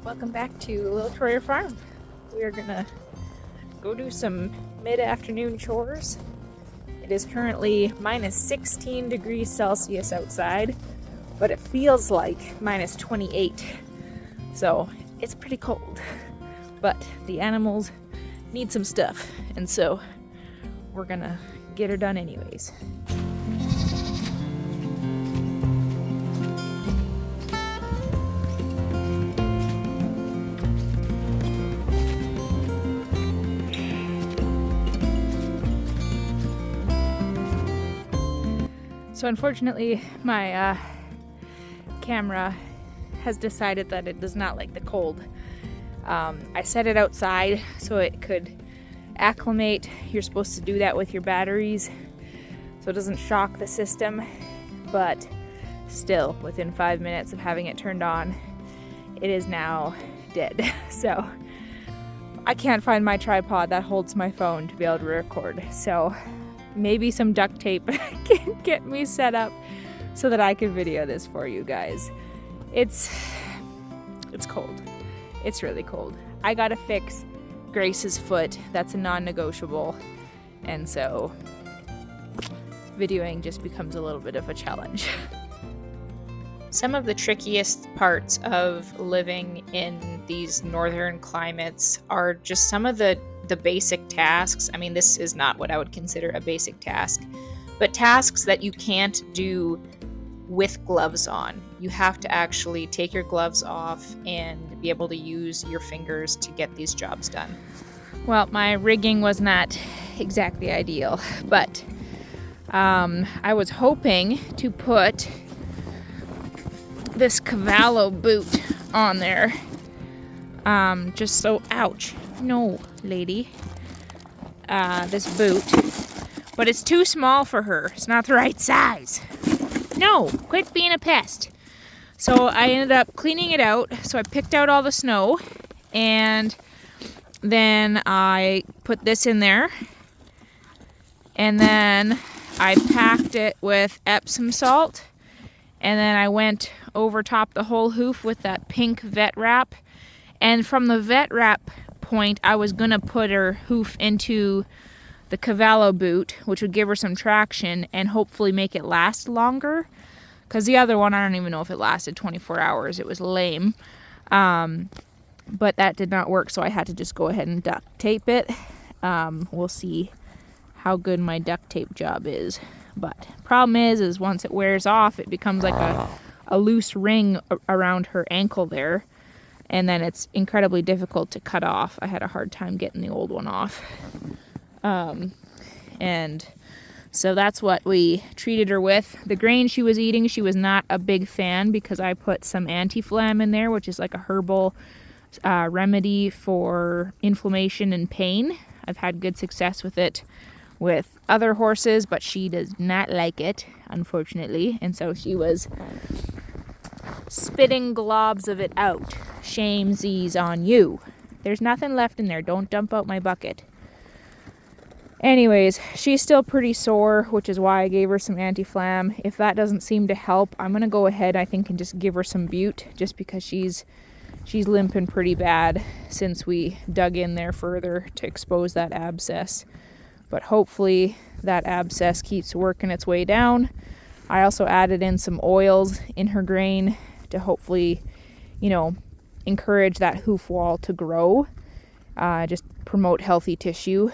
Welcome back to Little Troyer Farm. We are gonna go do some mid-afternoon chores. It is currently minus 16 degrees Celsius outside, but it feels like minus 28. So it's pretty cold, but the animals need some stuff, and so we're gonna get her done anyways. So unfortunately, my camera has decided that it does not like the cold. I set it outside so it could acclimate. You're supposed to do that with your batteries so it doesn't shock the system, but still, within 5 minutes of having it turned on, it is now dead. So I can't find my tripod that holds my phone to be able to record. So maybe some duct tape can get me set up so that I can video this for you guys. It's cold. It's really cold. I gotta fix Grace's foot. That's a non-negotiable. And so videoing just becomes a little bit of a challenge. Some of the trickiest parts of living in these northern climates are just some of the basic tasks. I mean, this is not what I would consider a basic task, but tasks that you can't do with gloves on. You have to actually take your gloves off and be able to use your fingers to get these jobs done. Well, my rigging was not exactly ideal, but I was hoping to put this Cavallo boot on there, just so, ouch, no lady, this boot, but it's too small for her. It's not the right size. No, quit being a pest. So I ended up cleaning it out. So I picked out all the snow, and then I put this in there, and then I packed it with Epsom salt, and then I went over top the whole hoof with that pink vet wrap. And from the vet wrap point, I was gonna put her hoof into the Cavallo boot, which would give her some traction and hopefully make it last longer. Because the other one, I don't even know if it lasted 24 hours. It was lame. But that did not work, so I had to just go ahead and duct tape it. We'll see how good my duct tape job is. But problem is once it wears off, it becomes like a loose ring around her ankle there. And then it's incredibly difficult to cut off. I had a hard time getting the old one off. And so that's what we treated her with. The grain she was eating, she was not a big fan because I put some anti-flam in there, which is like a herbal remedy for inflammation and pain. I've had good success with it with other horses, but she does not like it, unfortunately. And so she was spitting globs of it out. Shamesies on you. There's nothing left in there. Don't dump out my bucket. Anyways, she's still pretty sore, which is why I gave her some anti-flam. If that doesn't seem to help, I'm gonna go ahead, I think, and just give her some bute, just because she's limping pretty bad since we dug in there further to expose that abscess. But hopefully that abscess keeps working its way down. I also added in some oils in her grain to hopefully, encourage that hoof wall to grow, just promote healthy tissue.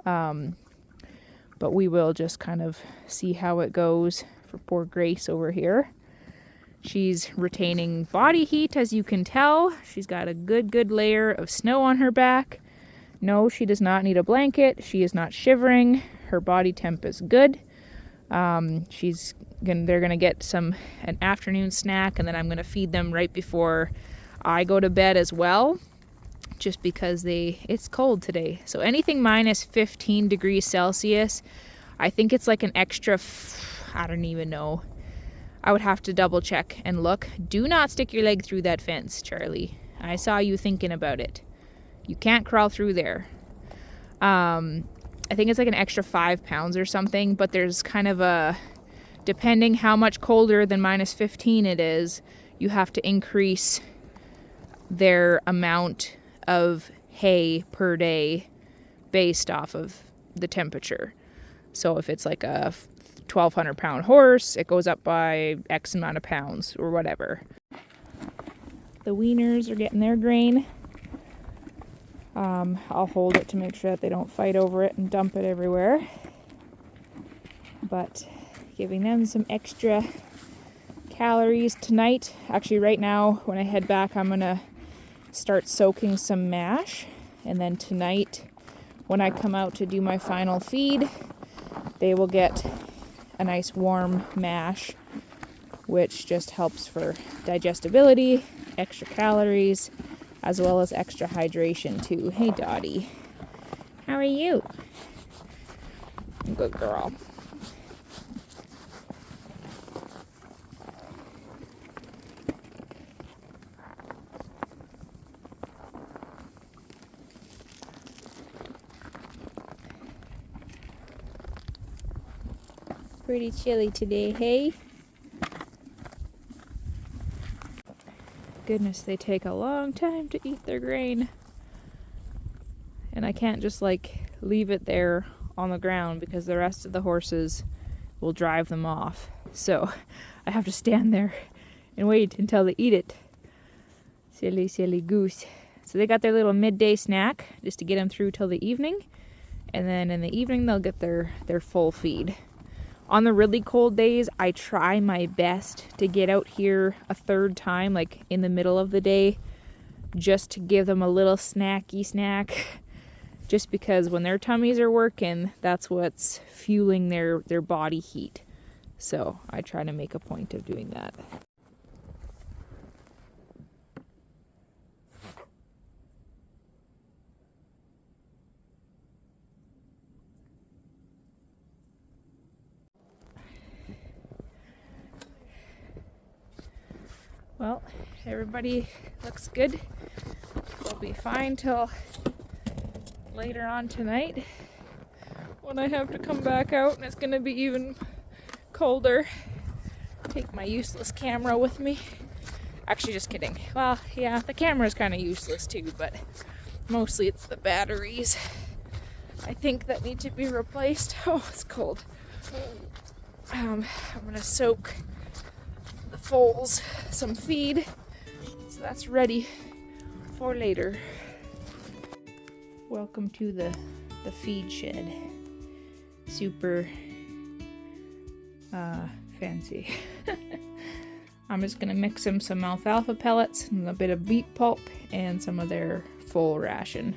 But we will just kind of see how it goes for poor Grace over here. She's retaining body heat, as you can tell. She's got a good layer of snow on her back. No, she does not need a blanket. She is not shivering. Her body temp is good. They're gonna get an afternoon snack, and then I'm gonna feed them right before I go to bed as well, just because it's cold today. So anything minus 15 degrees Celsius, I think it's like an extra, I don't even know. I would have to double check and look. Do not stick your leg through that fence, Charlie. I saw you thinking about it. You can't crawl through there. I think it's like an extra 5 pounds or something, but there's kind of depending how much colder than minus 15 it is, you have to increase their amount of hay per day based off of the temperature. So if it's like a 1,200 pound horse, it goes up by X amount of pounds or whatever. The weaners are getting their grain. I'll hold it to make sure that they don't fight over it and dump it everywhere. But giving them some extra calories tonight. Actually, right now, when I head back, I'm going to start soaking some mash. And then tonight, when I come out to do my final feed, they will get a nice warm mash, which just helps for digestibility, extra calories, as well as extra hydration too. Hey Dottie, how are you? Good girl. Pretty chilly today, hey? Goodness, they take a long time to eat their grain. And I can't just like leave it there on the ground because the rest of the horses will drive them off. So I have to stand there and wait until they eat it. Silly, silly goose. So they got their little midday snack just to get them through till the evening. And then in the evening they'll get their full feed. On the really cold days, I try my best to get out here a third time, like in the middle of the day, just to give them a little snacky snack. Just because when their tummies are working, that's what's fueling their body heat. So I try to make a point of doing that. Well, everybody looks good. We'll be fine till later on tonight when I have to come back out and it's going to be even colder. Take my useless camera with me. Actually, just kidding. Well, yeah, the camera's kind of useless too, but mostly it's the batteries, I think, that need to be replaced. Oh, it's cold. I'm going to soak the foals some feed, so that's ready for later. Welcome to the feed shed. Super fancy. I'm just gonna mix them some alfalfa pellets and a bit of beet pulp and some of their full ration.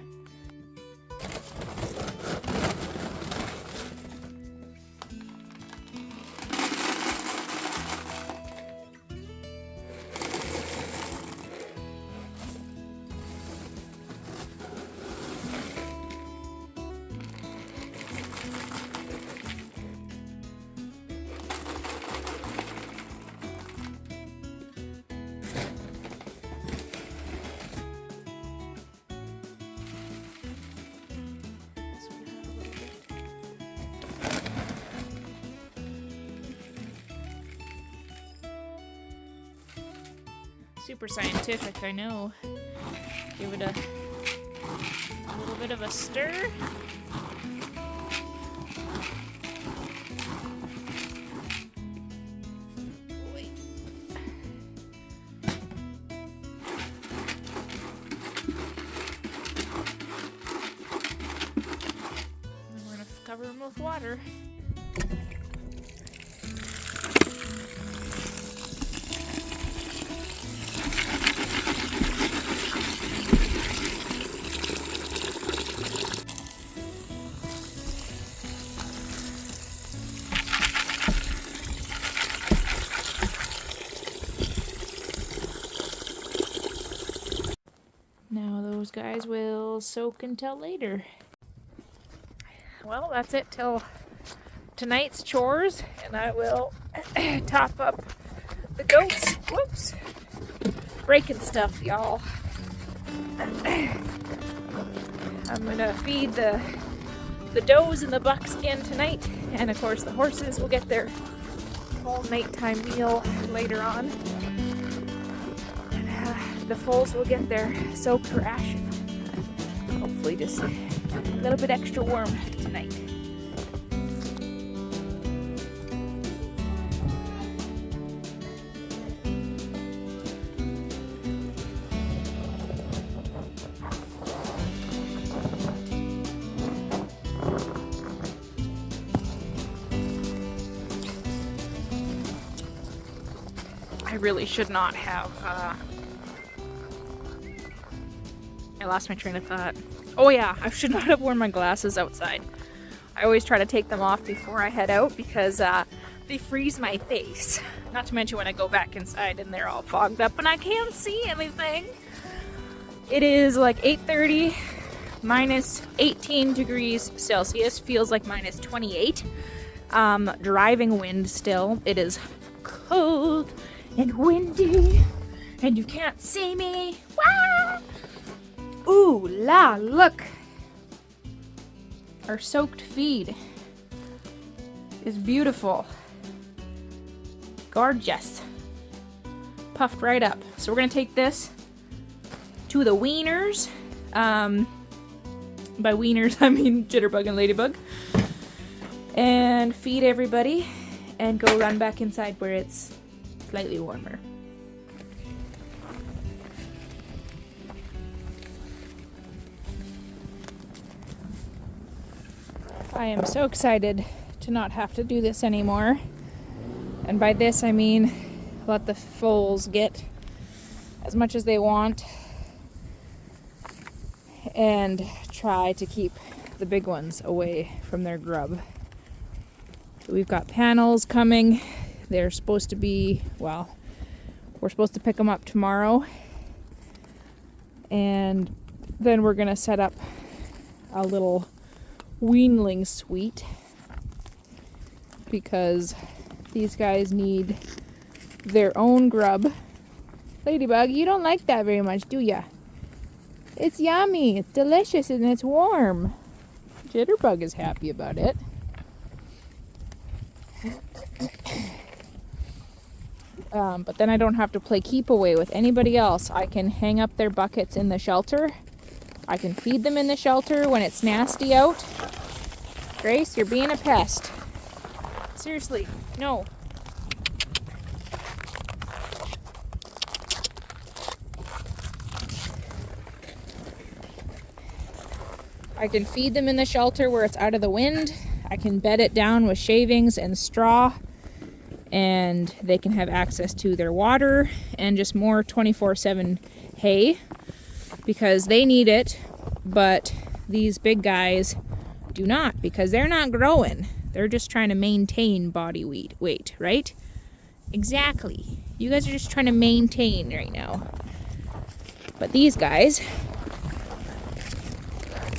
Super scientific, I know. Give it a little bit of a stir. Wait. And we're gonna cover them with water. Now those guys will soak until later. Well, that's it till tonight's chores, and I will top up the goats. Whoops. Breaking stuff, y'all. I'm gonna feed the does and the bucks again tonight, and of course the horses will get their full nighttime meal later on. And, the foals will get their soaked ration. Hopefully just a little bit extra warm tonight. I really should not have, I lost my train of thought. Oh yeah, I should not have worn my glasses outside. I always try to take them off before I head out because they freeze my face. Not to mention when I go back inside and they're all fogged up and I can't see anything. It is like 8:30, minus 18 degrees Celsius, feels like minus 28. Driving wind still. It is cold and windy, and you can't see me. Wah! Ooh la, look! Our soaked feed is beautiful. Gorgeous. Puffed right up. So we're gonna take this to the weaners. By weaners, I mean Jitterbug and Ladybug. And feed everybody and go run back inside where it's slightly warmer. I am so excited to not have to do this anymore. And by this I mean let the foals get as much as they want and try to keep the big ones away from their grub. We've got panels coming. They're supposed to be, well, we're supposed to pick them up tomorrow. And then we're gonna set up a little weanling suite because these guys need their own grub. Ladybug, you don't like that very much, do ya? It's yummy, it's delicious, and it's warm. Jitterbug is happy about it. But then I don't have to play keep away with anybody else. I can hang up their buckets in the shelter. I can feed them in the shelter when it's nasty out. Grace, you're being a pest. Seriously, no. I can feed them in the shelter where it's out of the wind. I can bed it down with shavings and straw, and they can have access to their water and just more 24/7 hay because they need it, but these big guys do not because they're not growing. They're just trying to maintain body weight, right? Exactly. You guys are just trying to maintain right now. But these guys,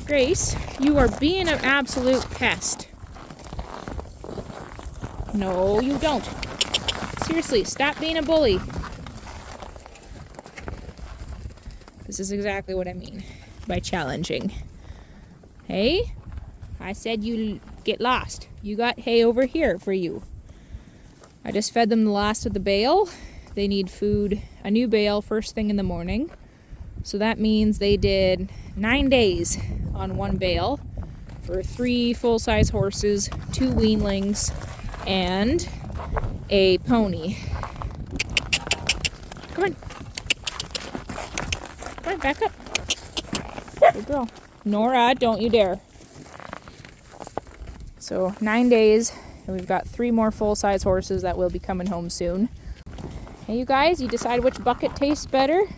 Grace, you are being an absolute pest. No, you don't. Seriously, stop being a bully. This is exactly what I mean by challenging. Hey, I said you get lost. You got hay over here for you. I just fed them the last of the bale. They need food, a new bale first thing in the morning. So that means they did 9 days on one bale for 3 full-size horses, 2 weanlings, and a pony. Come on. Come on, back up. Good girl. Nora, don't you dare. So 9 days, and we've got 3 more full-size horses that will be coming home soon. Hey, you guys, you decide which bucket tastes better?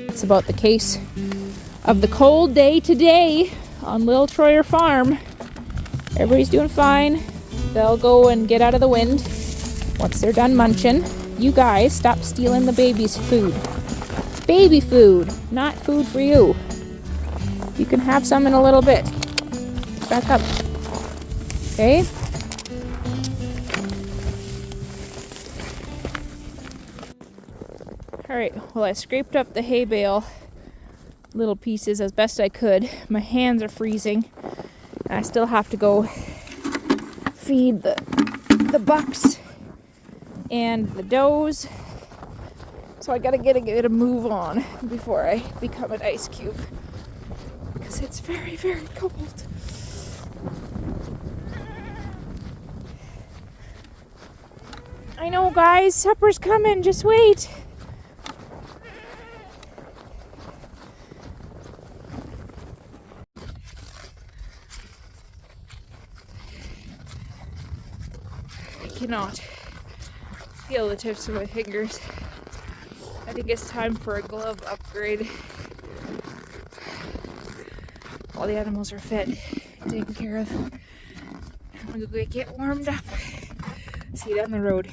It's about the case of the cold day today on Little Troyer Farm. Everybody's doing fine. They'll go and get out of the wind once they're done munching. You guys, stop stealing the baby's food. It's baby food, not food for you. You can have some in a little bit. Back up. Okay? Alright, well, I scraped up the hay bale little pieces as best I could. My hands are freezing. And I still have to go feed the bucks and the does. So I gotta get a move on before I become an ice cube. Because it's very, very cold. I know, guys, supper's coming, just wait. I cannot feel the tips of my fingers. I think it's time for a glove upgrade. All the animals are fed and taken care of. I'm gonna go get warmed up. See you down the road.